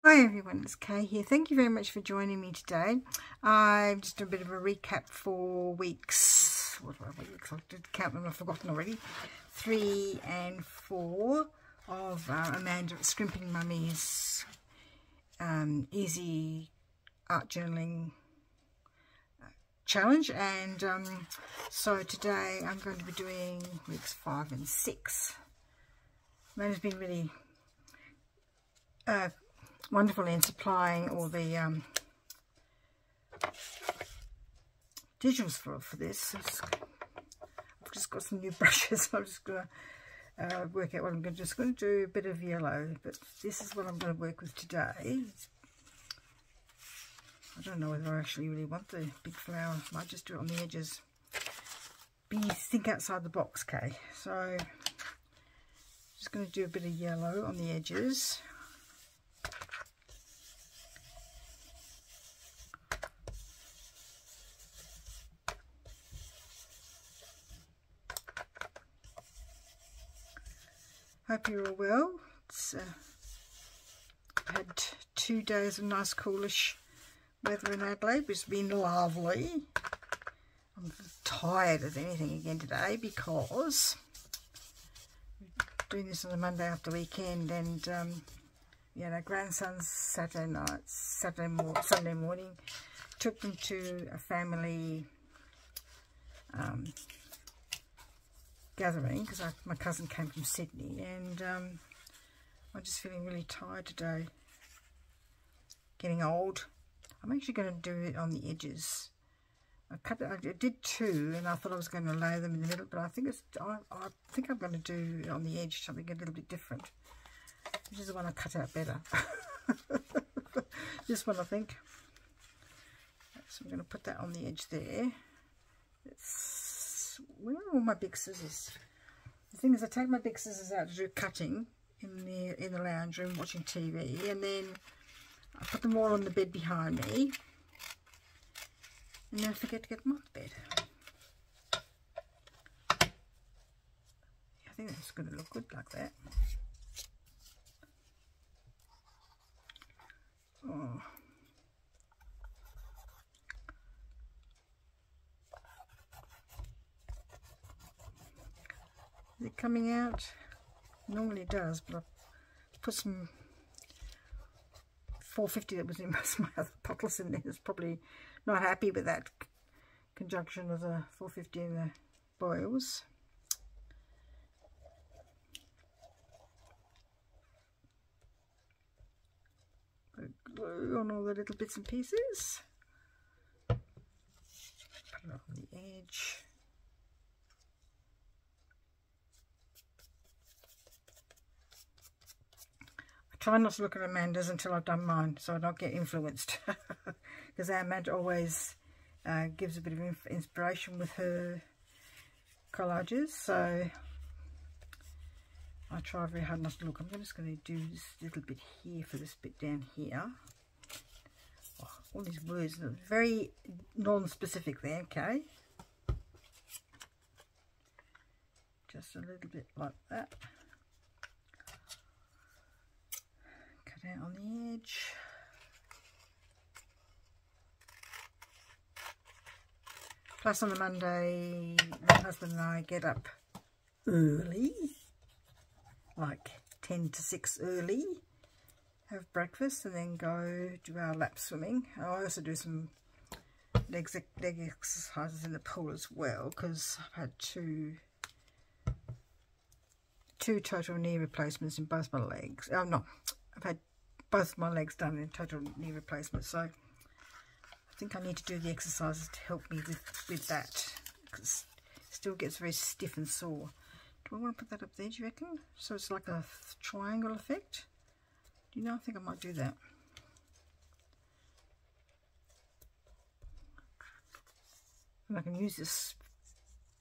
Hi everyone, it's Kay here. Thank you very much for joining me today. I've just done a bit of a recap for weeks. What were weeks? I did count them, I've forgotten already. 3 and 4 of Amanda Scrimping Mommy's easy art journaling challenge, and so today I'm going to be doing weeks 5 and 6. Amanda's been really wonderful in supplying all the digitals for this. I've just got some new brushes. I'm just going to work out what I'm going to do. Just going to do a bit of yellow, but this is what I'm going to work with today. I don't know whether I actually really want the big flower. I might just do it on the edges. Think outside the box, Kay. So just going to do a bit of yellow on the edges. Hope you're all well. I've had 2 days of nice coolish weather in Adelaide, which has been lovely. I'm tired as anything again today because we're doing this on a Monday after weekend, and yeah, our grandson's Sunday morning, took them to a family gathering because my cousin came from Sydney, and I'm just feeling really tired today. Getting old. I'm actually going to do it on the edges. I did 2, and I thought I was going to lay them in the middle, but I think I'm going to do on the edge something a little bit different. This is the one I cut out better. This one, I think. So I'm going to put that on the edge there. Where are all my big scissors? The thing is, I take my big scissors out to do cutting in the lounge room watching TV, and then I put them all on the bed behind me, and then I forget to get them off the bed. I think that's going to look good like that. Oh. Is it coming out? Normally it does, but I put some 450 that was in most of my other bottles in there. It's probably not happy with that conjunction of the 450 and the boils. Put glue on all the little bits and pieces. Put it on the edge. Try not to look at Amanda's until I've done mine, so I don't get influenced. Because Amanda always gives a bit of inspiration with her collages, so I try very hard not to look. I'm just going to do this little bit here for this bit down here. Oh, all these words are very non-specific there, okay? Just a little bit like that. Out on the edge. Plus on a Monday, my husband and I get up early, like 10 to 6 early, have breakfast, and then go do our lap swimming. I also do some leg exercises in the pool as well, because I've had two total knee replacements in both my legs. Oh no, I've had both my legs done in total knee replacement, so I think I need to do the exercises to help me with that, because it still gets very stiff and sore. Do I want to put that up there, do you reckon? So it's like a triangle effect? Do you know, I think I might do that. And I can use this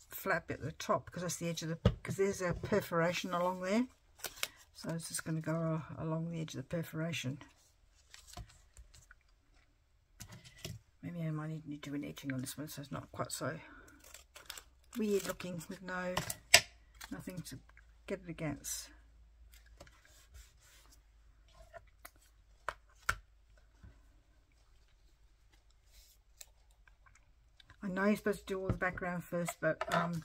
flat bit at the top, because that's the edge of the, because there's a perforation along there. So it's just going to go along the edge of the perforation. Maybe I might need to do an etching on this one, so it's not quite so weird looking with nothing to get it against. know you're supposed to do all the background first, but I'm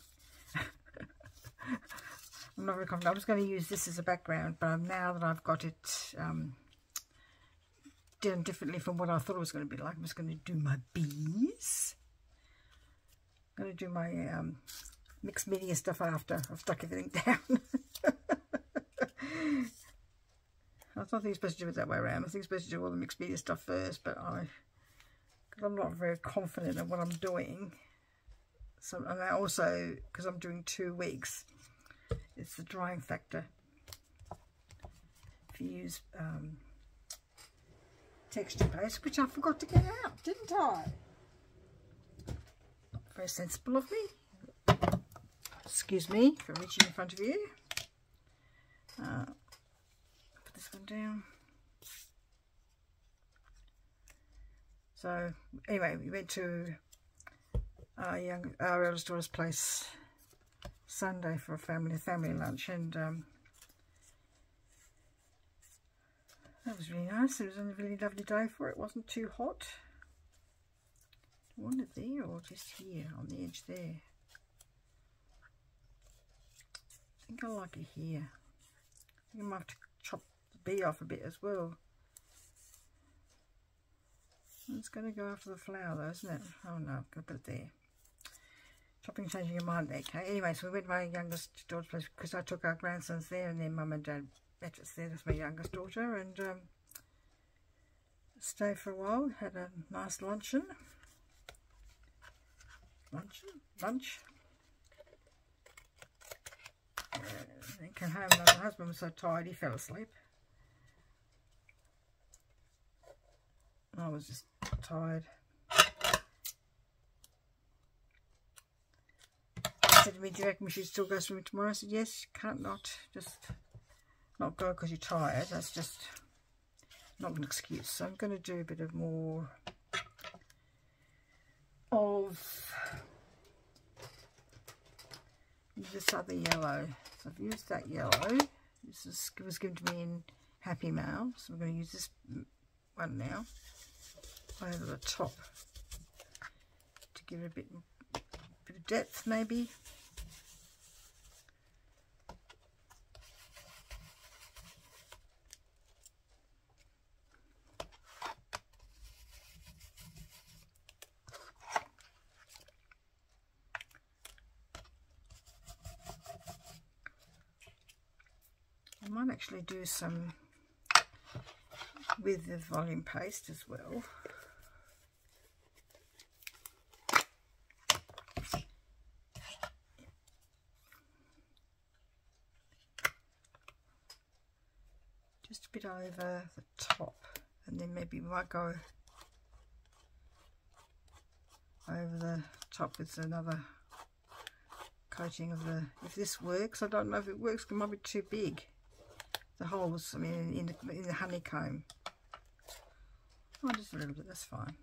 not very confident. I'm just going to use this as a background, but now that I've got it done differently from what I thought it was going to be like, I'm just going to do my bees. I'm going to do my mixed media stuff after I've stuck everything down. I thought you're supposed to do it that way around. I think you're supposed to do all the mixed media stuff first, but because I'm not very confident in what I'm doing. So, and I also, because I'm doing 2 weeks, it's the drying factor. If you use texture paste, which I forgot to get out, didn't I? Not very sensible of me. Excuse me for reaching in front of you. Put this one down. So anyway, we went to our eldest daughter's place Sunday for a family lunch, and that was really nice. It was a really lovely day for it. It wasn't too hot. Do you want it there or just here on the edge there? I think I like it here. I think I might have to chop the bee off a bit as well. It's going to go after the flower though, isn't it? Oh no, I'm going to put it there. Chopping, changing your mind there, okay? Anyway, so we went to my youngest daughter's place because I took our grandsons there, and then Mum and Dad met us there. That's my youngest daughter, and stayed for a while, had a nice luncheon. Lunch. Then came home and my husband was so tired he fell asleep. I was just tired. He said to me, do you reckon we should still go swimming tomorrow? I said, yes, you can't just not go because you're tired. That's just not an excuse. So I'm going to do a bit of more of this other yellow. So I've used that yellow. This was given to me in Happy Mail. So I'm going to use this one now over the top to give it a bit of depth maybe. I might actually do some with the volume paste as well. Just a bit over the top, and then maybe we might go over the top with another coating of the, if this works. I don't know if it works, it might be too big. The holes, I mean, in the honeycomb. Oh, just a little bit, that's fine.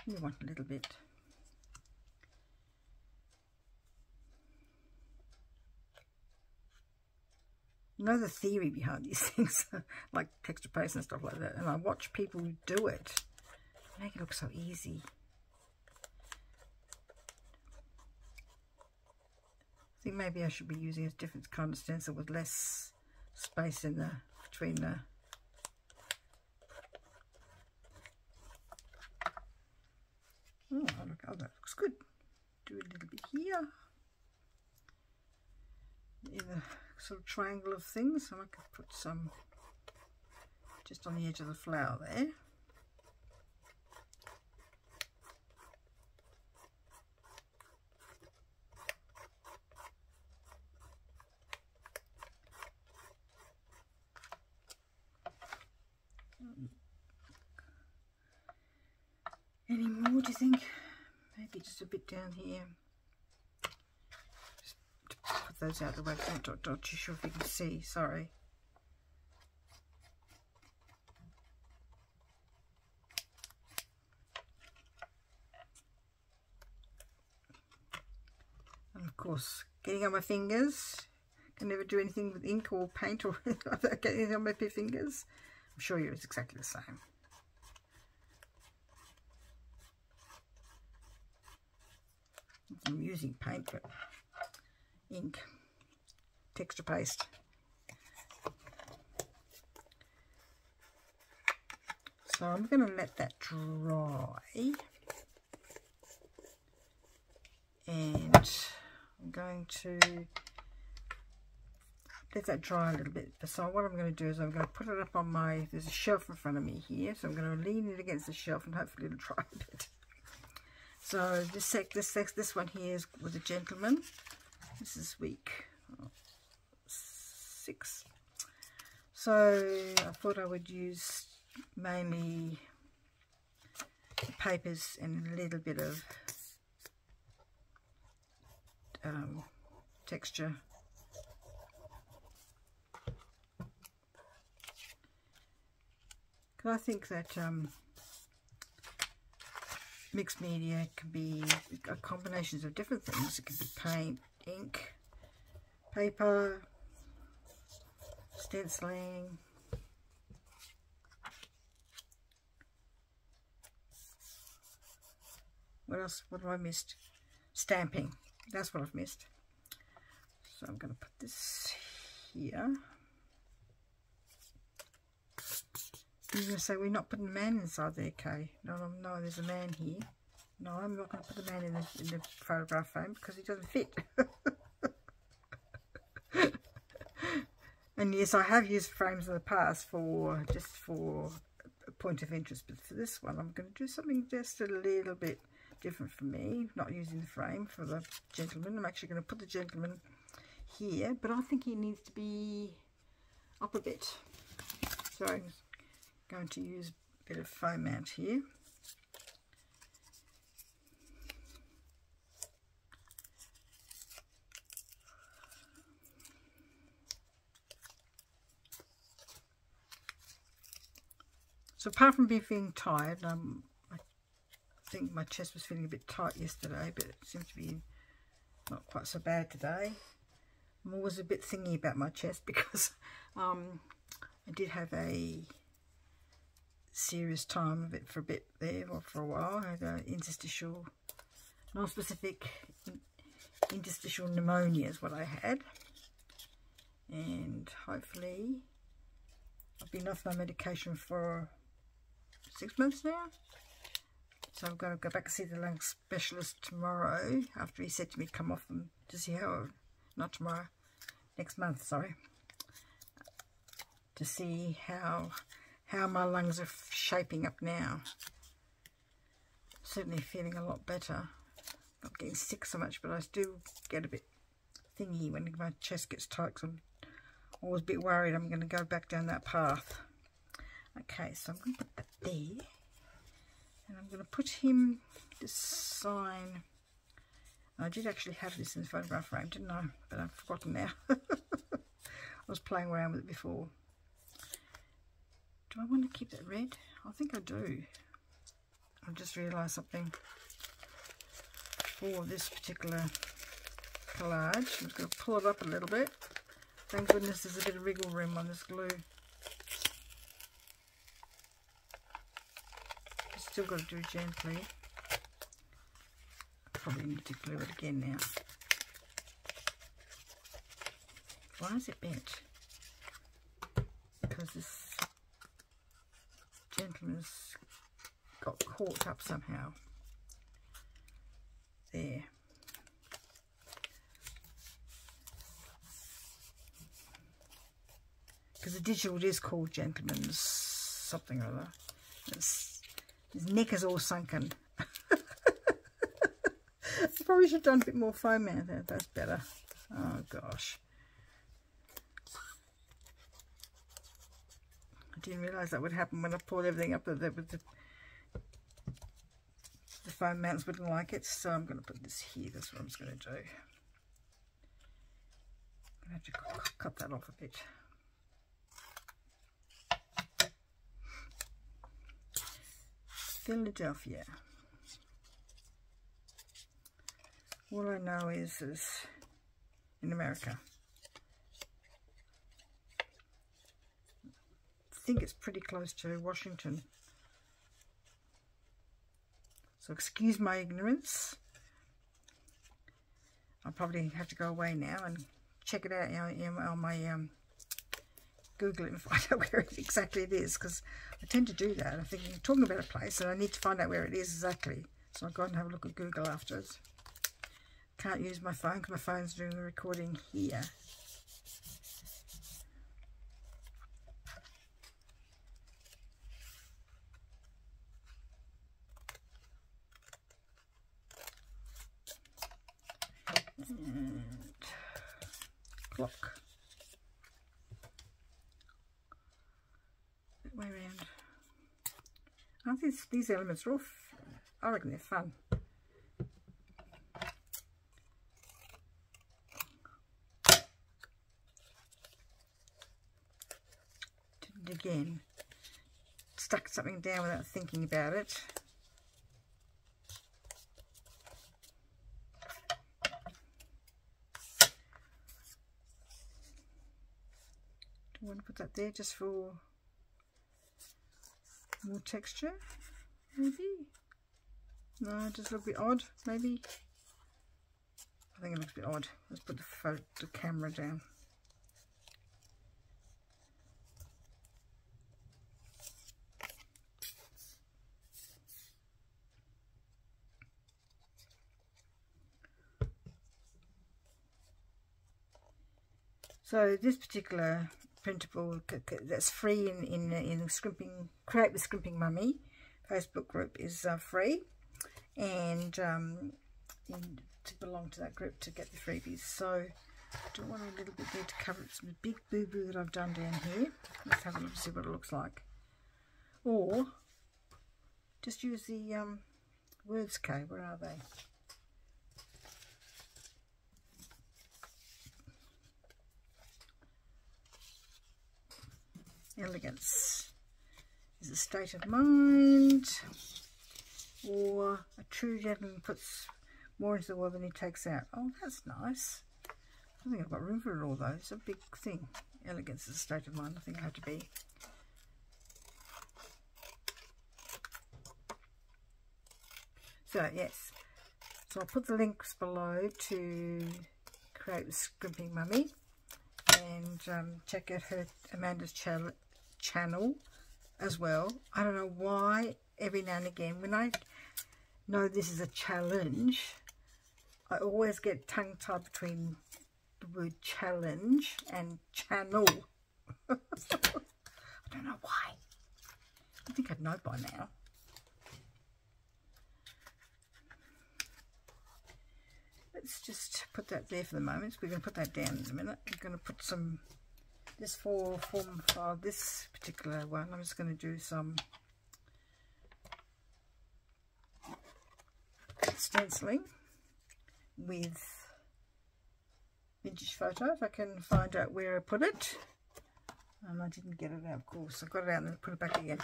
You want a little bit. You know the theory behind these things, like texture paste and stuff like that, and I watch people do it. They make it look so easy. I think maybe I should be using a different kind of stencil with less space in the between the oh, that looks good. Do a little bit here in the sort of triangle of things. So I could put some just on the edge of the flower there. Any more, do you think? Maybe just a bit down here. Just to put those out of the way. I'm not too sure if you can see, sorry. And of course, getting on my fingers. Can never do anything with ink or paint or getting on my fingers. I'm sure it's exactly the same. I'm using paint, but ink, texture paste. So I'm going to let that dry, and I'm going to let that dry a little bit. So what I'm going to do is I'm going to put it up on my, there's a shelf in front of me here, so I'm going to lean it against the shelf and hopefully it'll dry a bit. So this one here is with a gentleman. This is week 6. So I thought I would use mainly papers and a little bit of texture. Because I think that mixed media can be combinations of different things. It can be paint, ink, paper, stenciling. What else? What have I missed? Stamping. That's what I've missed. So I'm going to put this here. You're going to say, we're not putting the man inside there, Kay. No, there's a man here. No, I'm not going to put the man in the photograph frame because he doesn't fit. And yes, I have used frames in the past for just for a point of interest, but for this one I'm going to do something just a little bit different for me, not using the frame for the gentleman. I'm actually going to put the gentleman here, but I think he needs to be up a bit. So I'm going to use a bit of foam mount here. So apart from feeling tired, I think my chest was feeling a bit tight yesterday, but it seems to be not quite so bad today. I'm always a bit thingy about my chest because I did have a serious time of it for a bit there, or for a while. I had an interstitial, non-specific interstitial pneumonia is what I had, and hopefully I've been off my medication for 6 months now. So I've got to go back and see the lung specialist tomorrow, after he said to me come off them to see how, not tomorrow, next month, sorry, to see how my lungs are shaping up now. Certainly feeling a lot better. Not getting sick so much, but I still get a bit thingy when my chest gets tight, because I'm always a bit worried I'm going to go back down that path. Okay, so I'm going to put that there. And I'm going to put him, this sign. I did actually have this in the photograph frame, didn't I? But I've forgotten now. I was playing around with it before. Do I want to keep that red? I think I do. I've just realised something. For this particular collage, I'm just going to pull it up a little bit. Thank goodness there's a bit of wriggle room on this glue. Still got to do it gently. Probably need to glue it again now. Why is it bent? Because this gentleman's got caught up somehow. There. Because the digital is called Gentleman's something or other. His neck is all sunken. I probably should have done a bit more foam out there. That's better. Oh gosh. I didn't realise that would happen when I poured everything up there with the foam mounts wouldn't like it. So I'm going to put this here. That's what I'm just going to do. I'm going to have to cut that off a bit. Philadelphia. All I know is in America. I think it's pretty close to Washington. So excuse my ignorance. I'll probably have to go away now and check it out, you know, on my Google it and find out where exactly it is, because I tend to do that. I think I'm talking about a place and I need to find out where it is exactly. So I'll go and have a look at Google afterwards. Can't use my phone because my phone's doing the recording here. And clock. That way around. I think these elements are all, I reckon they're fun. Did it again. Stuck something down without thinking about it. I want to put that there just for more texture, maybe? No, just a little bit odd, maybe? I think it looks a bit odd. Let's put the camera down. So this particular printable that's free in Scrimping, Create with Scrimping Mommy Facebook group is free, and to belong to that group to get the freebies. So I do want a little bit there to cover some big boo-boo that I've done down here. Let's have a look, see what it looks like. Or just use the words K. Where are they? Elegance is a state of mind, or a true gentleman puts more into the world than he takes out. Oh, that's nice. I think I've got room for it all though. It's a big thing. Elegance is a state of mind. I think I have to be. So yes, so I'll put the links below to Create with Scrimping Mommy, and check out her Amanda's channel as well. I don't know why every now and again when I know this is a challenge, I always get tongue tied between the word challenge and channel. I don't know why. I think I'd know by now. Let's just put that there for the moment. We're going to put that down in a minute. We're going to put some, this for this particular one, I'm just going to do some stenciling with vintage photo, if I can find out where I put it. And I didn't get it out, of course. I got it out and then put it back again.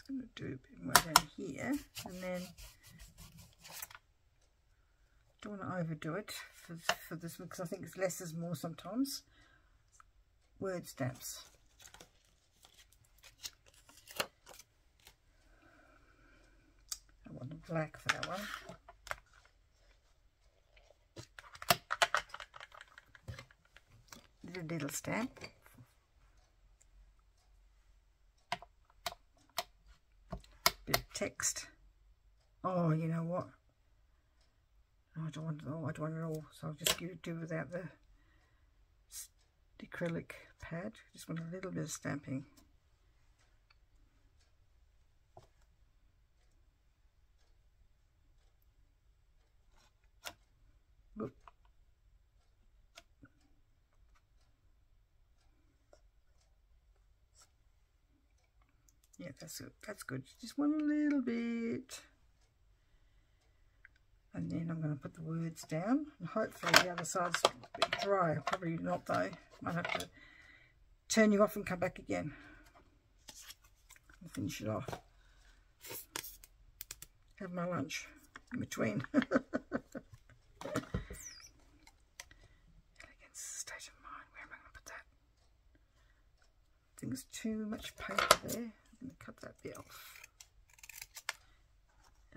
Going to do a bit more down here, and then don't want to overdo it for this one because I think it's less is more sometimes. Word stamps. I want the black for that one. Little stamp. Text. Oh, you know what? Oh, I don't want it all. So I'll just do without the acrylic pad. Just want a little bit of stamping. Whoop. Yeah, that's good. That's good. Just want a little bit. And then I'm going to put the words down. And hopefully the other side's a bit dry. Probably not though. Might have to turn you off and come back again and finish it off. Have my lunch in between. Elegance, state of mind. Where am I going to put that? I think there's too much paper there. I'm going to cut that bit off.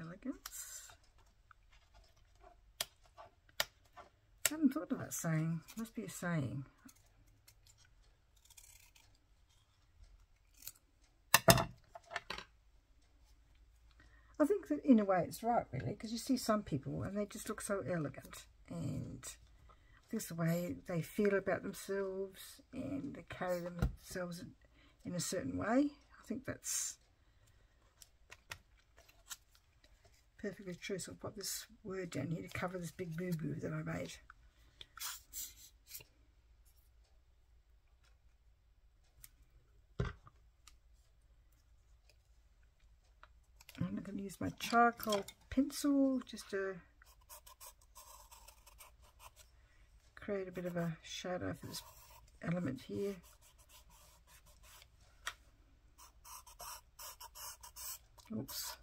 Elegance. I haven't thought of that saying. Must be a saying. I think that in a way it's right, really, because you see some people and they just look so elegant, and I think it's the way they feel about themselves and they carry themselves in a certain way. I think that's perfectly true. So I'll put this word down here to cover this big boo-boo that I made. I'm going to use my charcoal pencil just to create a bit of a shadow for this element here. Oops.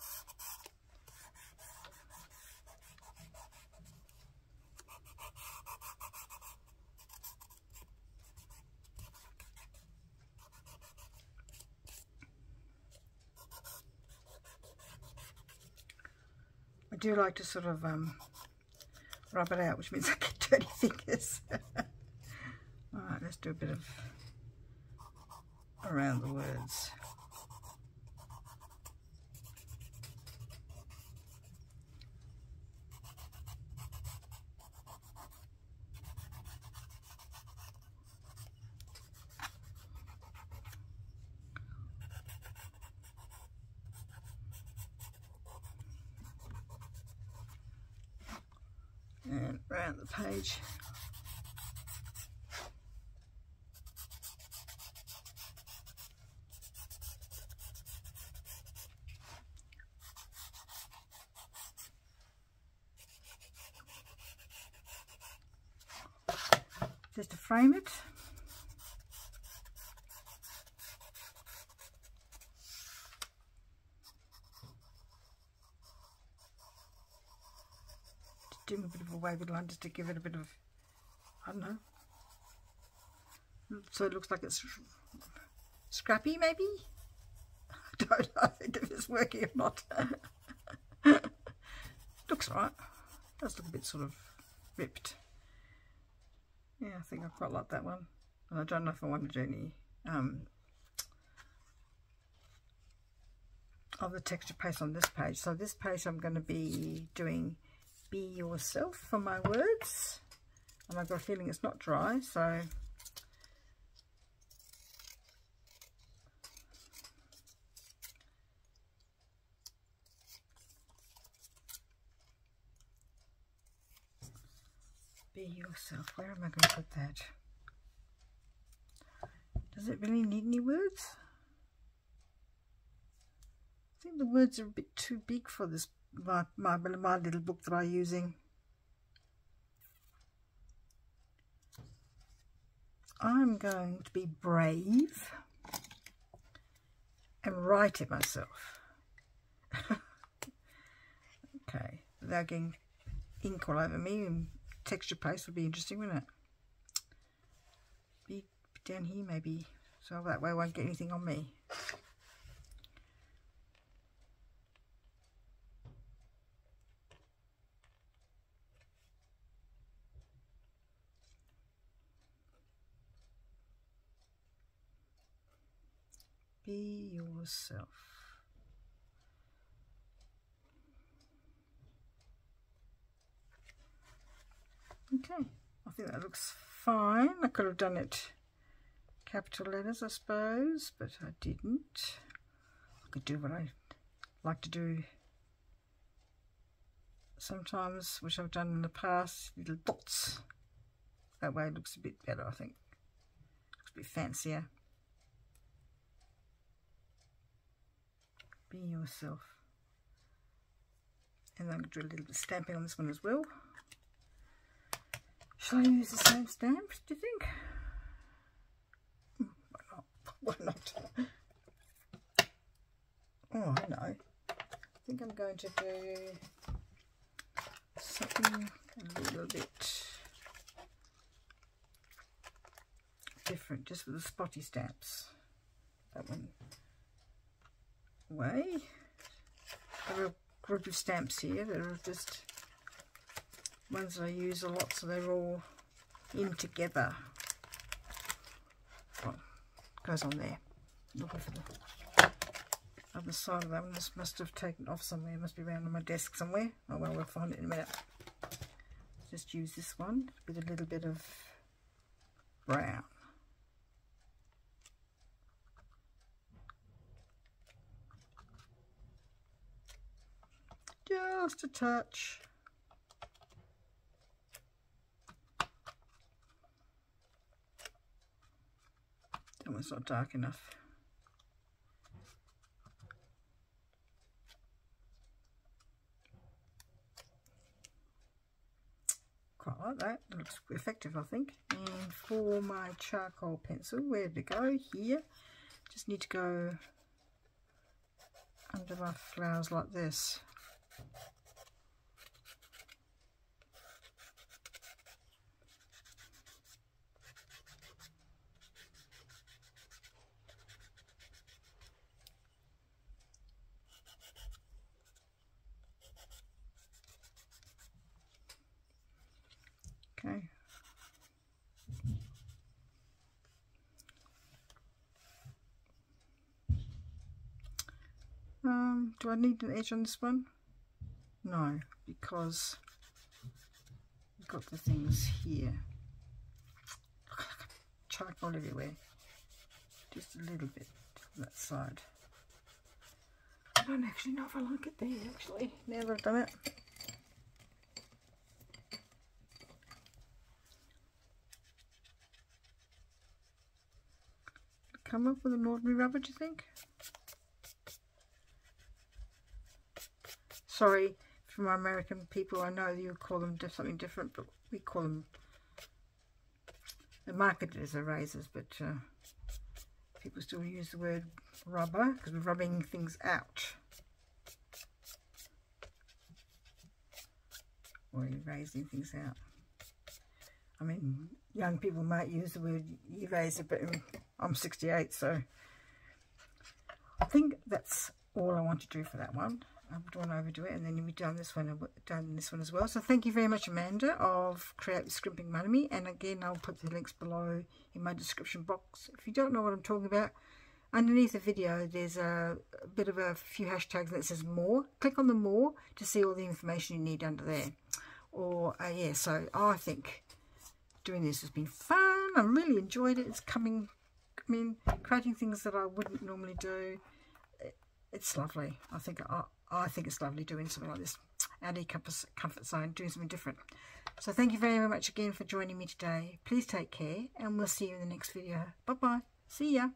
I do like to sort of rub it out, which means I get dirty fingers. Alright, let's do a bit of around the words. And around the page. Just to frame it. Doing a bit of a wavy line just to give it a bit of, I don't know, so it looks like it's scrappy maybe. I don't know if it's working or not. Looks right. Does look a bit sort of ripped. Yeah, I think I quite like that one. And I don't know if I want to do any of the texture paste on this page. So this page I'm going to be doing Be Yourself for my words, and I've got a feeling it's not dry, so Be Yourself. Where am I going to put that? Does it really need any words? I think the words are a bit too big for this my little book that I'm using. I'm going to be brave and write it myself. Okay, without getting ink all over me, and texture paste would be interesting, wouldn't it? Be down here maybe, so that way I won't get anything on me. Be yourself. Okay, I think that looks fine. I could have done it capital letters, I suppose, but I didn't. I could do what I like to do sometimes, which I've done in the past, little dots. That way it looks a bit better, I think. Looks a bit fancier. Be yourself. And I'm going to do a little bit of stamping on this one as well. Shall I use the same stamp, do you think? Why Why not? Oh, I know. I think I'm going to do something a little bit different, just with the spotty stamps. That one away. There are a group of stamps here that are just ones that I use a lot, so they're all in together. Oh, goes on there. Looking for the other side of that one. This must have taken off somewhere. It must be around on my desk somewhere. Oh well, we'll find it in a minute. Just use this one with a little bit of brown. Just a touch. That one's not dark enough. Quite like that. It looks effective, I think. And for my charcoal pencil, where to go? Here. Just need to go under my flowers like this. Okay. Do I need an edge on this one? No, because we've got the things here. Charcoal everywhere. Just a little bit on that side. I don't actually know if I like it there, actually, now that I've done it. Come up with an ordinary rubber, do you think? Sorry for my American people, I know you call them something different, but we call them, they're marketed as erasers, but people still use the word rubber because we're rubbing things out. Or erasing things out. I mean, young people might use the word eraser, but I'm 68, so I think that's all I want to do for that one. I don't want to overdo it, and then we've done this one as well. So thank you very much, Amanda of Create with Scrimping Mommy, and again I'll put the links below in my description box. If you don't know what I'm talking about, underneath the video there's a bit of a few hashtags that says more. Click on the more to see all the information you need under there. Or yeah, so I think doing this has been fun. I really enjoyed it. It's creating things that I wouldn't normally do. It's lovely. I think it's lovely doing something like this out of your comfort zone, doing something different. So thank you very much again for joining me today. Please take care, and we'll see you in the next video. Bye bye. See ya.